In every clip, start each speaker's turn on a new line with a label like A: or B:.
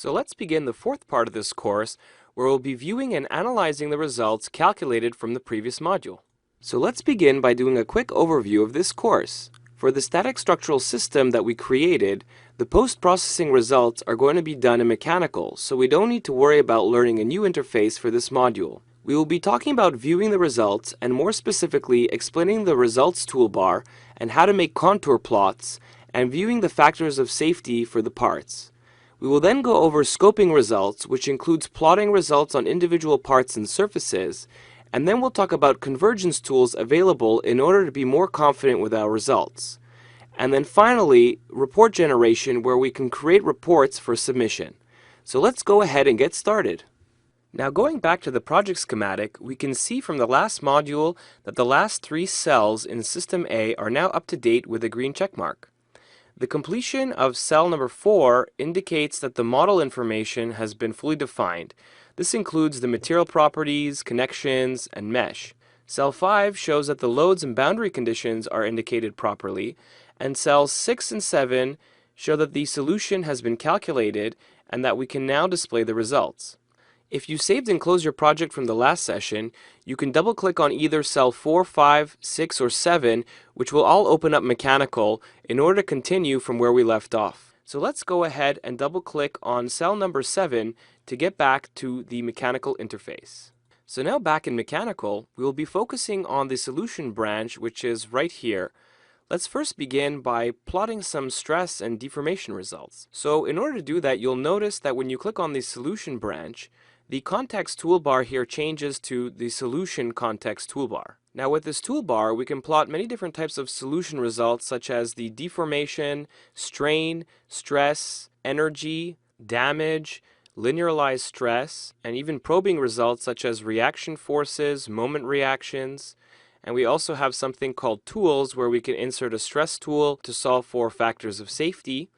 A: So let's begin the fourth part of this course, where we'll be viewing and analyzing the results calculated from the previous module. So let's begin by doing a quick overview of this course. For the static structural system that we created, the post-processing results are going to be done in mechanical, so we don't need to worry about learning a new interface for this module. We will be talking about viewing the results and more specifically explaining the results toolbar and how to make contour plots and viewing the factors of safety for the parts. We will then go over scoping results, which includes plotting results on individual parts and surfaces, and then we'll talk about convergence tools available in order to be more confident with our results. And then finally, report generation, where we can create reports for submission. So let's go ahead and get started. Now going back to the project schematic, we can see from the last module that the last three cells in System A are now up to date with a green check mark. The completion of cell number 4 indicates that the model information has been fully defined. This includes the material properties, connections, and mesh. Cell 5 shows that the loads and boundary conditions are indicated properly, and cells 6 and 7 show that the solution has been calculated and that we can now display the results. If you saved and closed your project from the last session, you can double-click on either cell 4, 5, 6, or 7, which will all open up mechanical in order to continue from where we left off. So let's go ahead and double-click on cell number 7 to get back to the mechanical interface. So now back in mechanical, we will be focusing on the solution branch, which is right here. Let's first begin by plotting some stress and deformation results. So in order to do that, you'll notice that when you click on the solution branch, the context toolbar here changes to the solution context toolbar. Now with this toolbar, we can plot many different types of solution results such as the deformation, strain, stress, energy, damage, linearized stress, and even probing results such as reaction forces, moment reactions. And we also have something called tools where we can insert a stress tool to solve for factors of safety.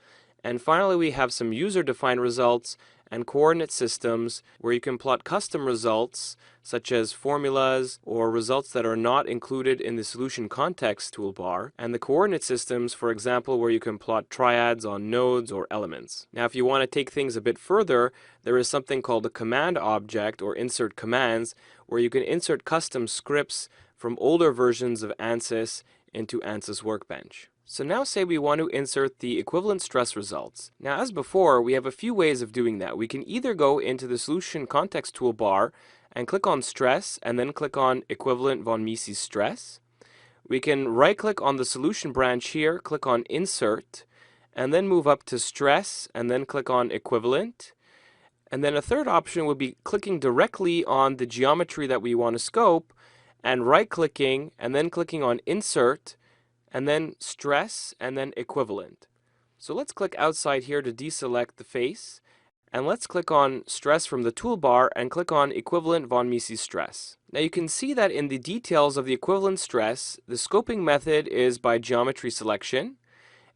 A: And finally, we have some user-defined results and coordinate systems where you can plot custom results such as formulas or results that are not included in the solution context toolbar, and the coordinate systems, for example, where you can plot triads on nodes or elements. Now if you want to take things a bit further, there is something called a command object or insert commands where you can insert custom scripts from older versions of Ansys into Ansys Workbench. So now say we want to insert the equivalent stress results. Now as before, we have a few ways of doing that. We can either go into the solution context toolbar and click on stress and then click on equivalent von Mises stress. We can right click on the solution branch here, click on insert, and then move up to stress and then click on equivalent. And then a third option would be clicking directly on the geometry that we want to scope and right clicking and then clicking on insert and then stress, and then equivalent. So let's click outside here to deselect the face, and let's click on stress from the toolbar and click on equivalent von Mises stress. Now you can see that in the details of the equivalent stress, the scoping method is by geometry selection,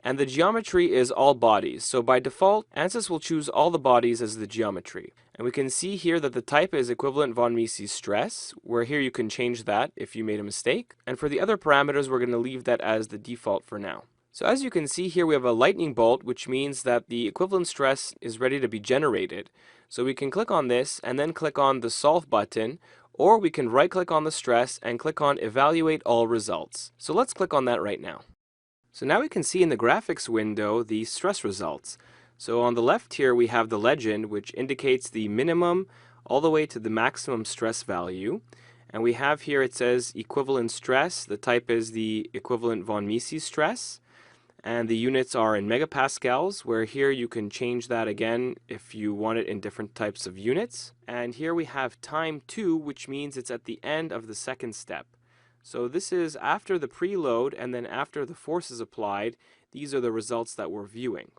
A: and the geometry is all bodies. So by default, Ansys will choose all the bodies as the geometry. And we can see here that the type is equivalent von Mises stress, where here you can change that if you made a mistake. And for the other parameters, we're going to leave that as the default for now. So as you can see here, we have a lightning bolt, which means that the equivalent stress is ready to be generated. So we can click on this and then click on the solve button, or we can right click on the stress and click on evaluate all results. So let's click on that right now. So now we can see in the graphics window the stress results. So on the left here we have the legend, which indicates the minimum all the way to the maximum stress value. And we have here, it says equivalent stress. The type is the equivalent von Mises stress. And the units are in megapascals, where here you can change that again if you want it in different types of units. And here we have time 2, which means it's at the end of the second step. So this is after the preload and then after the force is applied. These are the results that we're viewing.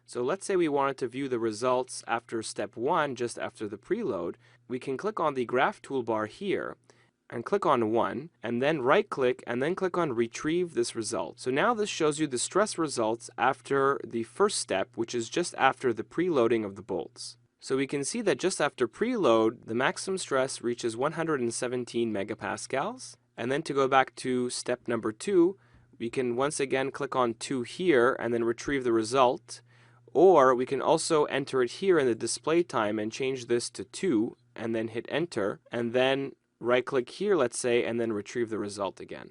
A: So let's say we wanted to view the results after step 1, just after the preload. We can click on the graph toolbar here and click on 1 and then right click and then click on retrieve this result. So now this shows you the stress results after the first step, which is just after the preloading of the bolts. So we can see that just after preload, the maximum stress reaches 117 megapascals. And then to go back to step number 2, we can once again click on 2 here and then retrieve the result. Or we can also enter it here in the display time and change this to 2 and then hit enter and then right click here, let's say, and then retrieve the result again.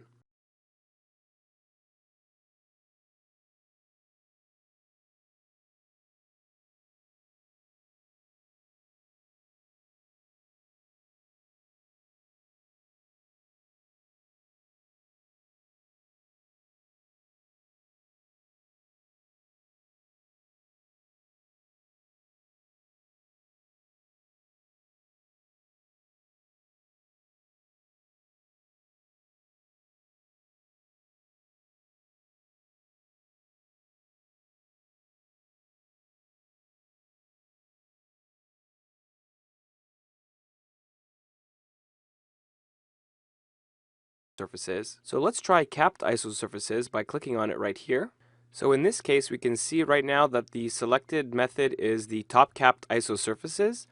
A: Surfaces. So let's try capped isosurfaces by clicking on it right here. So in this case, we can see right now that the selected method is the top capped isosurfaces.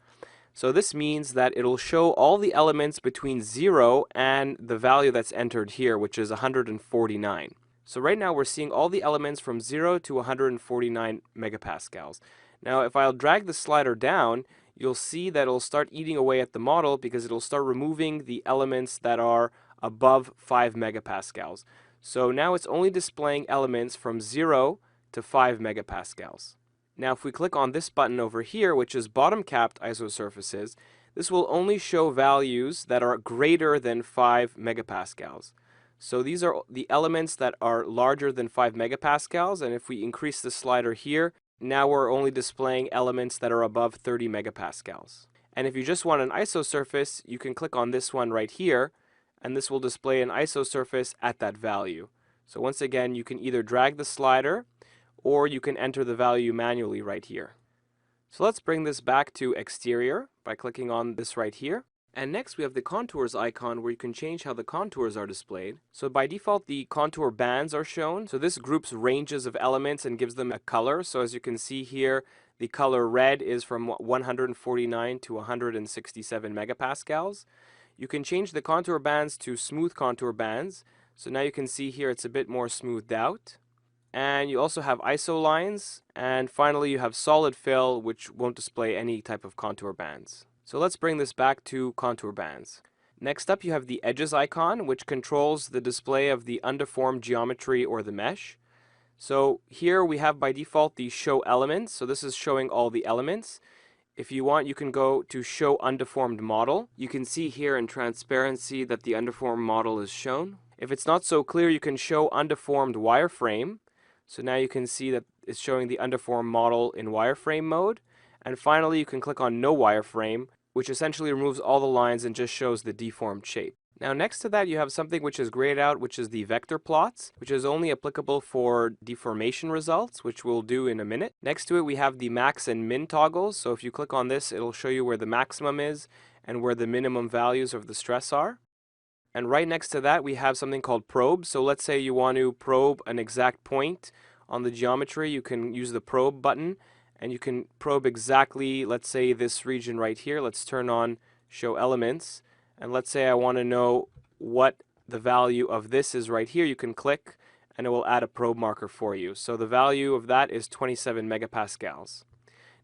A: So this means that it'll show all the elements between 0 and the value that's entered here, which is 149. So right now we're seeing all the elements from 0 to 149 megapascals. Now if I'll drag the slider down, you'll see that it'll start eating away at the model because it'll start removing the elements that are above 5 megapascals. So now it's only displaying elements from 0 to 5 megapascals. Now if we click on this button over here, which is bottom capped isosurfaces, this will only show values that are greater than 5 megapascals. So these are the elements that are larger than 5 megapascals, and if we increase the slider here, now we're only displaying elements that are above 30 megapascals. And if you just want an isosurface, you can click on this one right here, and this will display an isosurface at that value. So once again, you can either drag the slider or you can enter the value manually right here. So let's bring this back to exterior by clicking on this right here. And next we have the contours icon where you can change how the contours are displayed. So by default the contour bands are shown. So this groups ranges of elements and gives them a color. So as you can see here, the color red is from 149 to 167 megapascals. You can change the contour bands to smooth contour bands. So now you can see here it's a bit more smoothed out. And you also have ISO lines. And finally you have solid fill, which won't display any type of contour bands. So let's bring this back to contour bands. Next up you have the edges icon, which controls the display of the undeformed geometry or the mesh. So here we have by default the show elements. So this is showing all the elements. If you want, you can go to show undeformed model. You can see here in transparency that the undeformed model is shown. If it's not so clear, you can show undeformed wireframe. So now you can see that it's showing the undeformed model in wireframe mode. And finally, you can click on no wireframe, which essentially removes all the lines and just shows the deformed shape. Now next to that you have something which is grayed out, which is the vector plots, which is only applicable for deformation results, which we'll do in a minute. Next to it we have the max and min toggles, so if you click on this it'll show you where the maximum is and where the minimum values of the stress are. And right next to that we have something called probe. So let's say you want to probe an exact point on the geometry, you can use the probe button and you can probe exactly, let's say this region right here. Let's turn on show elements. And let's say I want to know what the value of this is right here. You can click and it will add a probe marker for you. So the value of that is 27 megapascals.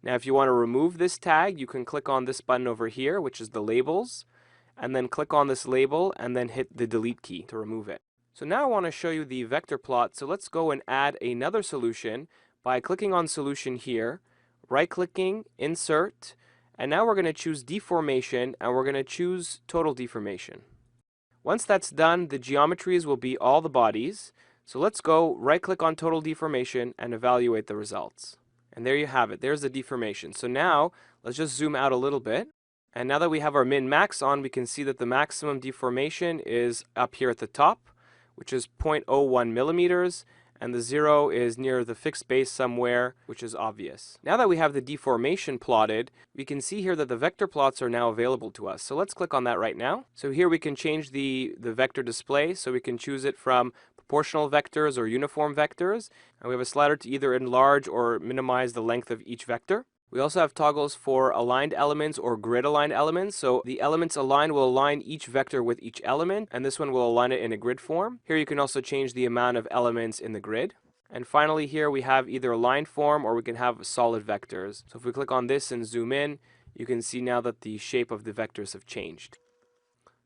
A: Now if you want to remove this tag, you can click on this button over here, which is the labels, and then click on this label and then hit the delete key to remove it. So now I want to show you the vector plot. So let's go and add another solution by clicking on solution here, right-clicking, insert, and now we're going to choose deformation and we're going to choose total deformation. Once that's done, the geometries will be all the bodies. So let's go right-click on total deformation and evaluate the results. And there you have it. There's the deformation. So now let's just zoom out a little bit. And now that we have our min-max on, we can see that the maximum deformation is up here at the top, which is 0.01 millimeters. And the 0 is near the fixed base somewhere, which is obvious. Now that we have the deformation plotted, we can see here that the vector plots are now available to us. So let's click on that right now. So here we can change the vector display. So we can choose it from proportional vectors or uniform vectors. And we have a slider to either enlarge or minimize the length of each vector. We also have toggles for aligned elements or grid aligned elements. So the elements aligned will align each vector with each element, and this one will align it in a grid form. Here you can also change the amount of elements in the grid. And finally here we have either a line form or we can have solid vectors. So if we click on this and zoom in, you can see now that the shape of the vectors have changed.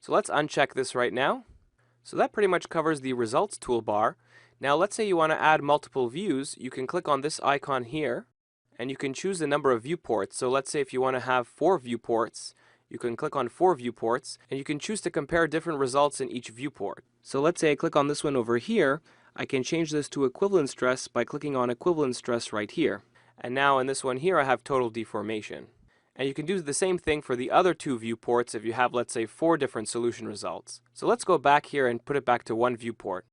A: So let's uncheck this right now. So that pretty much covers the results toolbar. Now let's say you want to add multiple views. You can click on this icon here and you can choose the number of viewports. So let's say if you want to have 4 viewports, you can click on 4 viewports and you can choose to compare different results in each viewport. So let's say I click on this one over here. I can change this to equivalent stress by clicking on equivalent stress right here. And now in this one here I have total deformation. And you can do the same thing for the other 2 viewports if you have, let's say, 4 different solution results. So let's go back here and put it back to 1 viewport.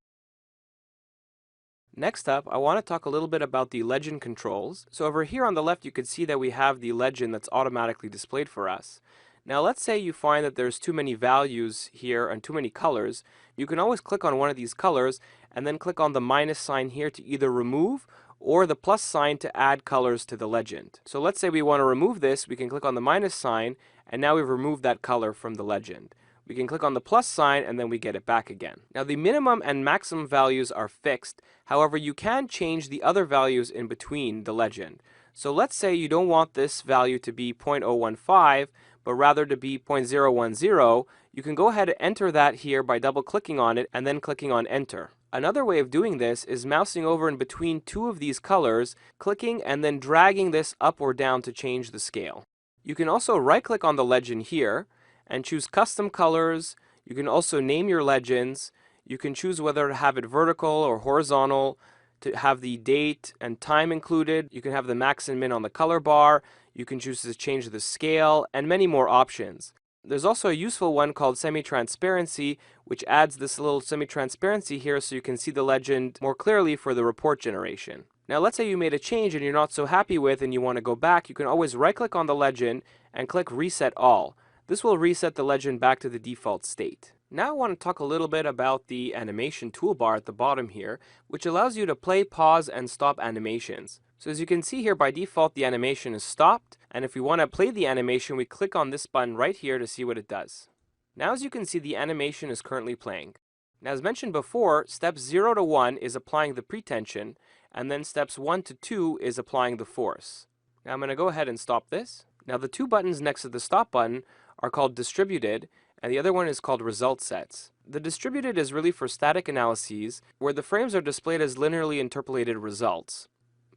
A: Next up, I want to talk a little bit about the legend controls. So over here on the left you can see that we have the legend that's automatically displayed for us. Now let's say you find that there's too many values here and too many colors. You can always click on one of these colors and then click on the minus sign here to either remove or the plus sign to add colors to the legend. So let's say we want to remove this, we can click on the minus sign and now we've removed that color from the legend. We can click on the plus sign and then we get it back again. Now the minimum and maximum values are fixed. However, you can change the other values in between the legend. So let's say you don't want this value to be 0.015, but rather to be 0.010, you can go ahead and enter that here by double clicking on it and then clicking on enter. Another way of doing this is mousing over in between 2 of these colors, clicking and then dragging this up or down to change the scale. You can also right click on the legend here and choose custom colors. You can also name your legends. You can choose whether to have it vertical or horizontal, to have the date and time included. You can have the max and min on the color bar. You can choose to change the scale and many more options. There's also a useful one called semi-transparency, which adds this little semi-transparency here so you can see the legend more clearly for the report generation. Now let's say you made a change and you're not so happy with and you want to go back. You can always right click on the legend and click reset all. This will reset the legend back to the default state. Now I want to talk a little bit about the animation toolbar at the bottom here, which allows you to play, pause, and stop animations. So as you can see here, by default the animation is stopped, and if we want to play the animation, we click on this button right here to see what it does. Now as you can see, the animation is currently playing. Now as mentioned before, steps 0 to 1 is applying the pretension, and then steps 1 to 2 is applying the force. Now I'm going to go ahead and stop this. Now the 2 buttons next to the stop button are called distributed, and the other one is called result sets. The distributed is really for static analyses, where the frames are displayed as linearly interpolated results.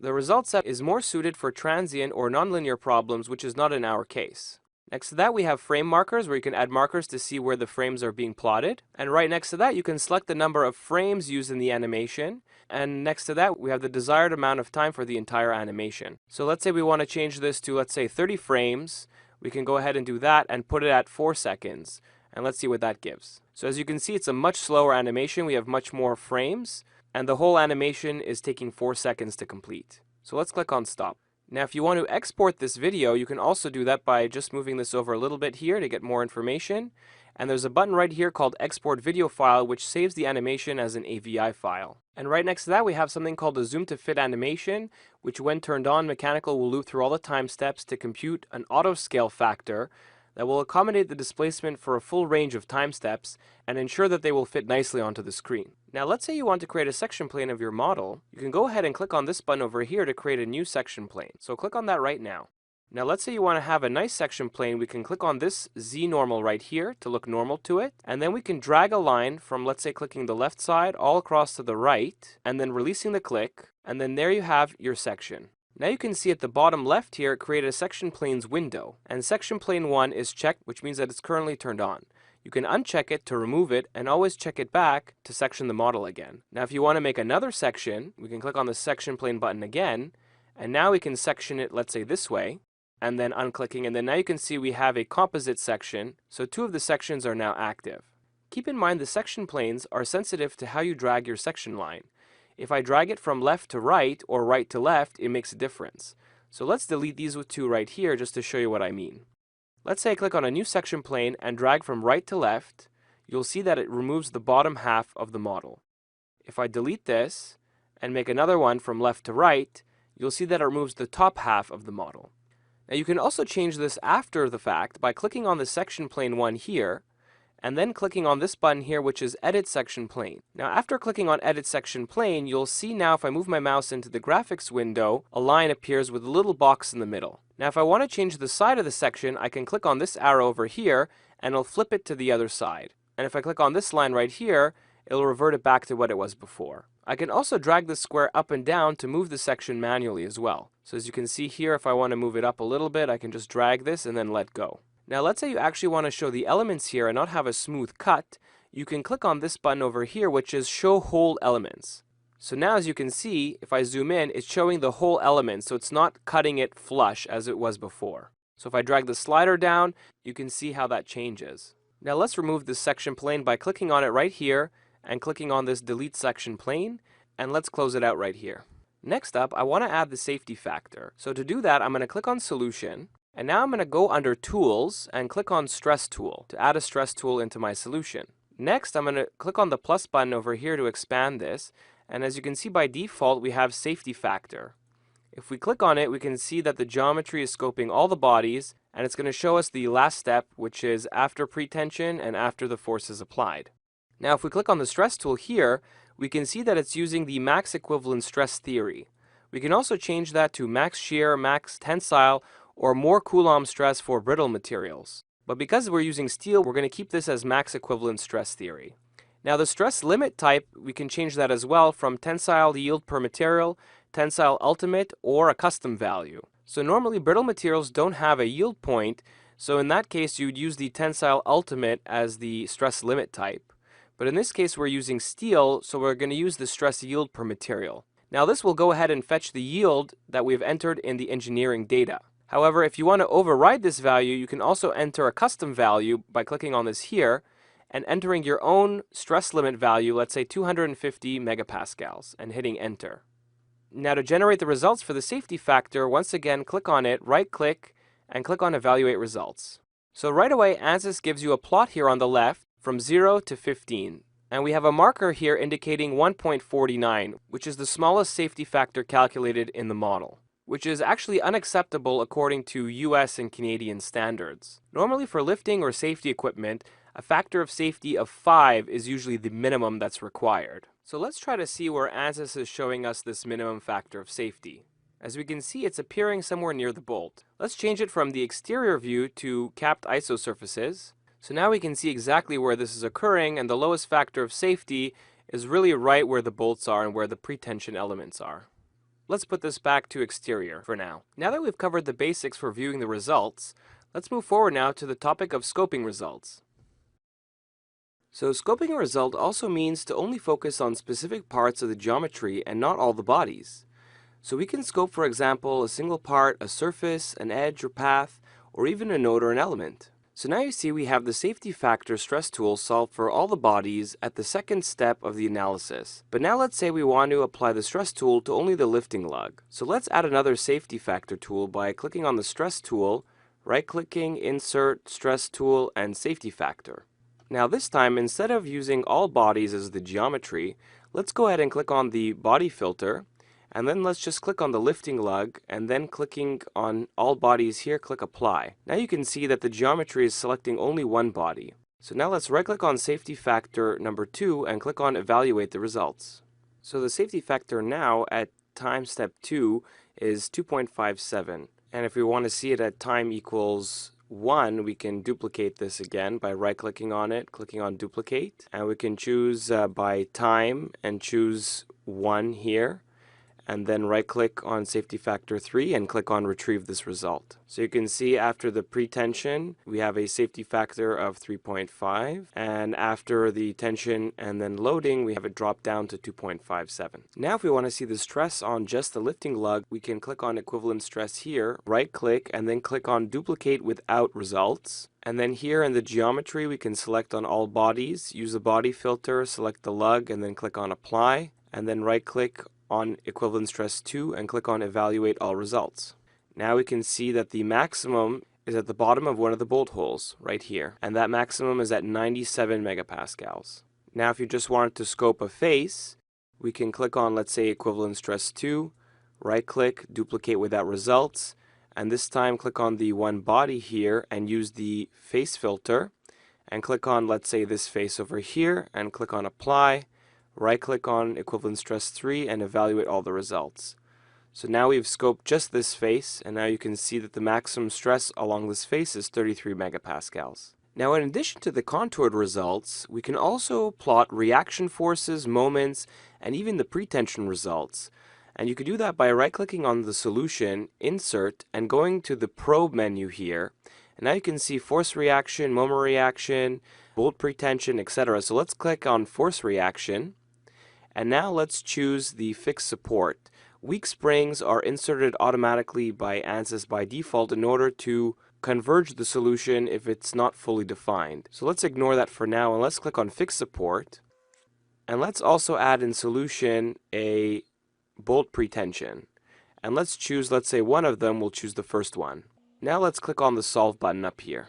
A: The result set is more suited for transient or nonlinear problems, which is not in our case. Next to that we have frame markers, where you can add markers to see where the frames are being plotted. And right next to that you can select the number of frames used in the animation. And next to that we have the desired amount of time for the entire animation. So let's say we want to change this to, let's say, 30 frames. We can go ahead and do that and put it at 4 seconds. And let's see what that gives. So as you can see, it's a much slower animation. We have much more frames, and the whole animation is taking 4 seconds to complete. So let's click on stop. Now if you want to export this video, you can also do that by just moving this over a little bit here to get more information. And there's a button right here called Export Video File, which saves the animation as an AVI file. And right next to that we have something called a Zoom to Fit animation, which when turned on, Mechanical will loop through all the time steps to compute an auto scale factor that will accommodate the displacement for a full range of time steps and ensure that they will fit nicely onto the screen. Now let's say you want to create a section plane of your model. You can go ahead and click on this button over here to create a new section plane. So click on that right now. Now let's say you want to have a nice section plane. We can click on this Z normal right here to look normal to it, and then we can drag a line from, let's say, clicking the left side all across to the right and then releasing the click, and then there you have your section. Now you can see at the bottom left here, it created a section planes window, and section plane 1 is checked, which means that it's currently turned on. You can uncheck it to remove it and always check it back to section the model again. Now if you want to make another section, we can click on the section plane button again, and now we can section it, let's say this way, and then unclicking, and then now you can see we have a composite section, so 2 of the sections are now active. Keep in mind the section planes are sensitive to how you drag your section line. If I drag it from left to right or right to left, it makes a difference. So let's delete these 2 right here just to show you what I mean. Let's say I click on a new section plane and drag from right to left, you'll see that it removes the bottom half of the model. If I delete this and make another one from left to right, you'll see that it removes the top half of the model. Now you can also change this after the fact by clicking on the section plane 1 here, and then clicking on this button here, which is Edit Section Plane. Now after clicking on Edit Section Plane, you'll see now if I move my mouse into the graphics window, a line appears with a little box in the middle. Now if I want to change the side of the section, I can click on this arrow over here and it'll flip it to the other side. And if I click on this line right here, it'll revert it back to what it was before. I can also drag the square up and down to move the section manually as well. So as you can see here, if I want to move it up a little bit, I can just drag this and then let go. Now let's say you actually want to show the elements here and not have a smooth cut. You can click on this button over here, which is Show Whole Elements. So now as you can see, if I zoom in, it's showing the whole element, so it's not cutting it flush as it was before. So if I drag the slider down, you can see how that changes. Now let's remove this section plane by clicking on it right here and clicking on this Delete Section Plane, and let's close it out right here. Next up, I want to add the safety factor. So to do that, I'm going to click on Solution, and now I'm going to go under Tools and click on Stress Tool to add a stress tool into my solution. Next, I'm going to click on the plus button over here to expand this, and as you can see by default, we have Safety Factor. If we click on it, we can see that the geometry is scoping all the bodies, and it's going to show us the last step, which is after pretension and after the force is applied. Now if we click on the stress tool here, we can see that it's using the max equivalent stress theory. We can also change that to max shear, max tensile, or more Coulomb stress for brittle materials. But because we're using steel, we're going to keep this as max equivalent stress theory. Now the stress limit type, we can change that as well from tensile yield per material, tensile ultimate, or a custom value. So normally brittle materials don't have a yield point, so in that case you'd use the tensile ultimate as the stress limit type. But in this case we're using steel, so we're going to use the stress yield per material. Now this will go ahead and fetch the yield that we've entered in the engineering data. However, if you want to override this value, you can also enter a custom value by clicking on this here and entering your own stress limit value, let's say 250 megapascals, and hitting enter. Now to generate the results for the safety factor, once again click on it, right click, and click on Evaluate Results. So right away Ansys gives you a plot here on the left from 0 to 15. And we have a marker here indicating 1.49, which is the smallest safety factor calculated in the model, which is actually unacceptable according to US and Canadian standards. Normally for lifting or safety equipment, a factor of safety of 5 is usually the minimum that's required. So let's try to see where Ansys is showing us this minimum factor of safety. As we can see, it's appearing somewhere near the bolt. Let's change it from the exterior view to capped isosurfaces. So now we can see exactly where this is occurring, and the lowest factor of safety is really right where the bolts are and where the pretension elements are. Let's put this back to exterior for now. Now that we've covered the basics for viewing the results, let's move forward now to the topic of scoping results. So scoping a result also means to only focus on specific parts of the geometry and not all the bodies. So we can scope, for example, a single part, a surface, an edge or path, or even a node or an element. So now you see we have the safety factor stress tool solved for all the bodies at the second step of the analysis. But now let's say we want to apply the stress tool to only the lifting lug. So let's add another safety factor tool by clicking on the stress tool, right-clicking, insert, stress tool, and safety factor. Now this time, instead of using all bodies as the geometry, let's go ahead and click on the body filter, and then let's just click on the lifting lug, and then clicking on all bodies here, click apply. Now you can see that the geometry is selecting only one body. So now let's right click on safety factor number 2 and click on evaluate the results. So the safety factor now at time step 2 is 2.57. And if we want to see it at time equals 1, we can duplicate this again by right clicking on it, clicking on duplicate, and we can choose by time and choose 1 here, and then right click on safety factor 3 and click on retrieve this result. So you can see after the pretension we have a safety factor of 3.5, and after the tension and then loading we have it dropped down to 2.57. Now if we want to see the stress on just the lifting lug, we can click on equivalent stress here, right click, and then click on duplicate without results. And then here in the geometry we can select on all bodies, use the body filter, select the lug, and then click on apply, and then right click on equivalent stress 2 and click on evaluate all results. Now we can see that the maximum is at the bottom of one of the bolt holes right here, and that maximum is at 97 megapascals. Now if you just wanted to scope a face, we can click on, let's say, equivalent stress 2, right click, duplicate without results, and this time click on the one body here and use the face filter, and click on, let's say, this face over here, and click on Apply, right-click on Equivalent Stress 3, and evaluate all the results. So now we've scoped just this face, and now you can see that the maximum stress along this face is 33 megapascals. Now, in addition to the contoured results, we can also plot reaction forces, moments, and even the pretension results. And you could do that by right-clicking on the solution, Insert, and going to the Probe menu here. And now you can see force reaction, moment reaction, bolt pretension, etc. So let's click on force reaction. And now let's choose the fixed support. Weak springs are inserted automatically by Ansys by default in order to converge the solution if it's not fully defined. So let's ignore that for now and let's click on fixed support. And let's also add in solution a bolt pretension. And let's choose, let's say one of them, we'll choose the first one. Now let's click on the solve button up here.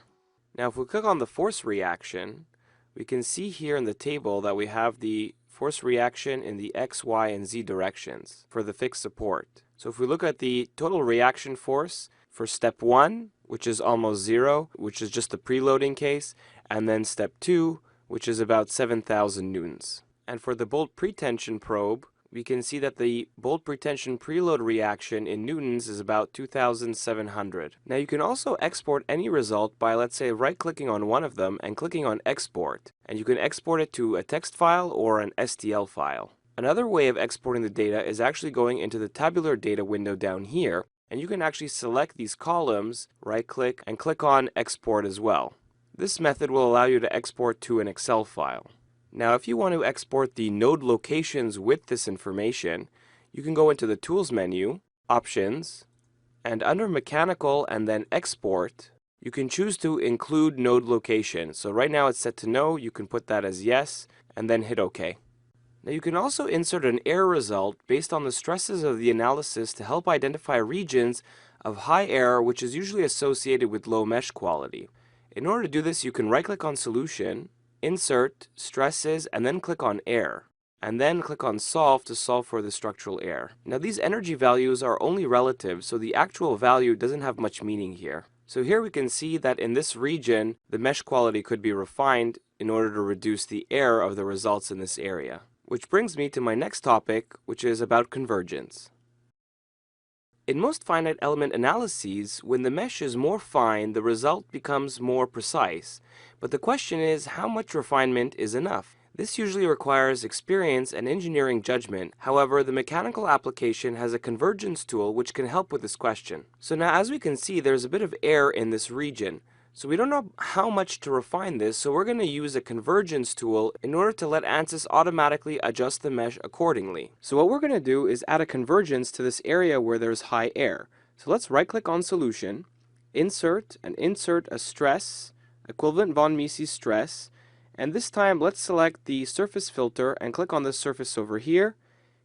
A: Now if we click on the force reaction, we can see here in the table that we have the force reaction in the X, Y, and Z directions for the fixed support. So if we look at the total reaction force for step 1, which is almost 0, which is just the preloading case, and then step 2, which is about 7,000 newtons. And for the bolt pretension probe, we can see that the bolt pretension preload reaction in newtons is about 2,700. Now you can also export any result by, let's say, right-clicking on one of them and clicking on Export. And you can export it to a text file or an STL file. Another way of exporting the data is actually going into the tabular data window down here, and you can actually select these columns, right-click, and click on Export as well. This method will allow you to export to an Excel file. Now, if you want to export the node locations with this information, you can go into the Tools menu, Options, and under Mechanical and then Export, you can choose to include node location. So right now it's set to no, you can put that as yes, and then hit OK. Now you can also insert an error result based on the stresses of the analysis to help identify regions of high error, which is usually associated with low mesh quality. In order to do this, you can right-click on Solution, Insert, Stresses, and then click on Error, and then click on Solve to solve for the structural error. Now these energy values are only relative, so the actual value doesn't have much meaning here. So here we can see that in this region, the mesh quality could be refined in order to reduce the error of the results in this area. Which brings me to my next topic, which is about convergence. In most finite element analyses, when the mesh is more fine, the result becomes more precise. But the question is, how much refinement is enough? This usually requires experience and engineering judgment. However, the mechanical application has a convergence tool which can help with this question. So now, as we can see, there's a bit of error in this region. So we don't know how much to refine this, so we're going to use a convergence tool in order to let Ansys automatically adjust the mesh accordingly. So what we're going to do is add a convergence to this area where there's high error. So let's right-click on Solution, Insert, and insert a stress, equivalent von Mises stress, and this time let's select the surface filter and click on this surface over here,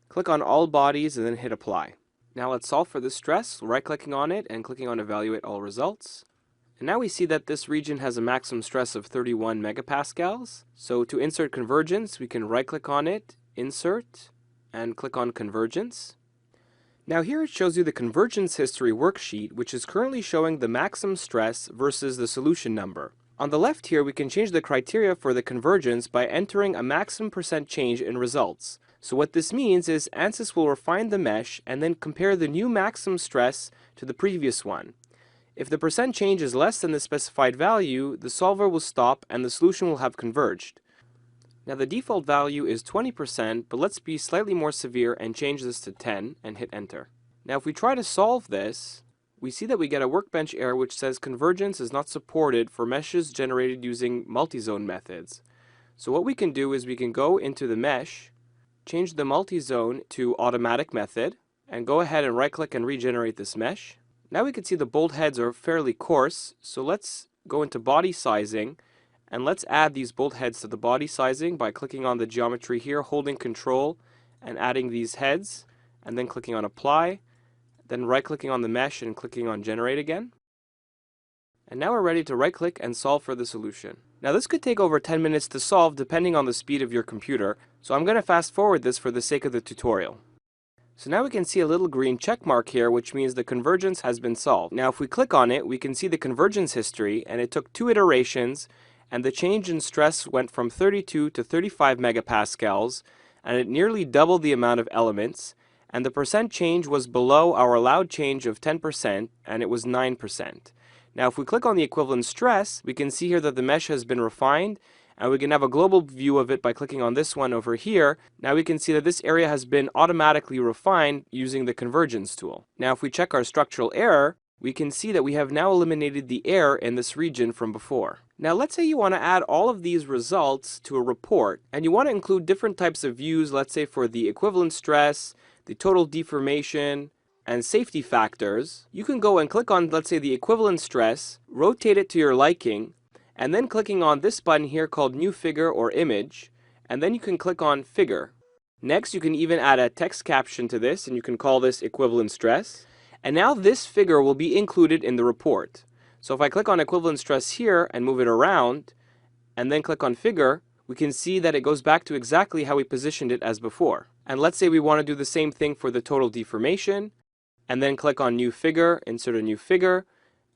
A: click on All Bodies, and then hit Apply. Now let's solve for this stress, right-clicking on it and clicking on Evaluate All Results. And now we see that this region has a maximum stress of 31 megapascals. So to insert convergence, we can right-click on it, Insert, and click on Convergence. Now here it shows you the convergence history worksheet, which is currently showing the maximum stress versus the solution number. On the left here, we can change the criteria for the convergence by entering a maximum % change in results. So what this means is Ansys will refine the mesh and then compare the new maximum stress to the previous one. If the % change is less than the specified value, the solver will stop and the solution will have converged. Now the default value is 20%, but let's be slightly more severe and change this to 10 and hit enter. Now if we try to solve this, we see that we get a workbench error which says convergence is not supported for meshes generated using multi-zone methods. So what we can do is we can go into the mesh, change the multi-zone to automatic method, and go ahead and right-click and regenerate this mesh. Now we can see the bolt heads are fairly coarse, so let's go into body sizing and let's add these bolt heads to the body sizing by clicking on the geometry here, holding Control and adding these heads, and then clicking on Apply, then right-clicking on the mesh and clicking on Generate again. And now we're ready to right-click and solve for the solution. Now this could take over 10 minutes to solve depending on the speed of your computer, so I'm going to fast forward this for the sake of the tutorial. So now we can see a little green check mark here, which means the convergence has been solved. Now if we click on it, we can see the convergence history, and it took 2 iterations, and the change in stress went from 32 to 35 megapascals, and it nearly doubled the amount of elements, and the percent change was below our allowed change of 10%, and it was 9%. Now if we click on the equivalent stress, we can see here that the mesh has been refined, and we can have a global view of it by clicking on this one over here. Now we can see that this area has been automatically refined using the Convergence tool. Now if we check our structural error, we can see that we have now eliminated the error in this region from before. Now let's say you want to add all of these results to a report, and you want to include different types of views, let's say for the equivalent stress, the total deformation, and safety factors. You can go and click on, let's say, the equivalent stress, rotate it to your liking, and then clicking on this button here called New Figure or Image, and then you can click on Figure. Next, you can even add a text caption to this, and you can call this equivalent stress. And now this figure will be included in the report. So if I click on equivalent stress here and move it around, and then click on Figure, we can see that it goes back to exactly how we positioned it as before. And let's say we want to do the same thing for the total deformation, and then click on New Figure, insert a new figure,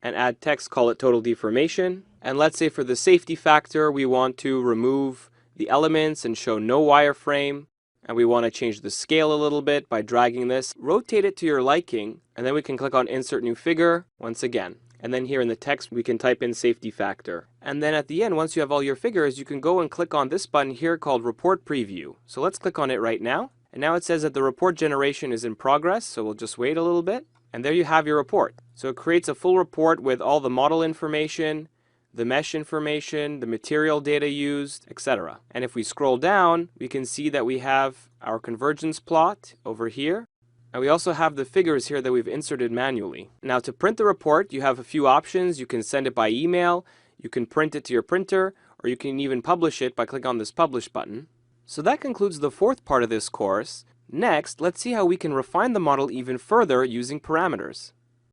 A: and add text, call it total deformation. And let's say for the safety factor, we want to remove the elements and show no wireframe, and we want to change the scale a little bit by dragging this. Rotate it to your liking, and then we can click on Insert New Figure once again. And then here in the text, we can type in safety factor. And then at the end, once you have all your figures, you can go and click on this button here called Report Preview. So let's click on it right now. And now it says that the report generation is in progress, so we'll just wait a little bit. And there you have your report. So it creates a full report with all the model information, the mesh information, the material data used, etc. And if we scroll down, we can see that we have our convergence plot over here. And we also have the figures here that we've inserted manually. Now to print the report, you have a few options. You can send it by email, you can print it to your printer, or you can even publish it by clicking on this Publish button. So that concludes the fourth part of this course. Next, let's see how we can refine the model even further using parameters.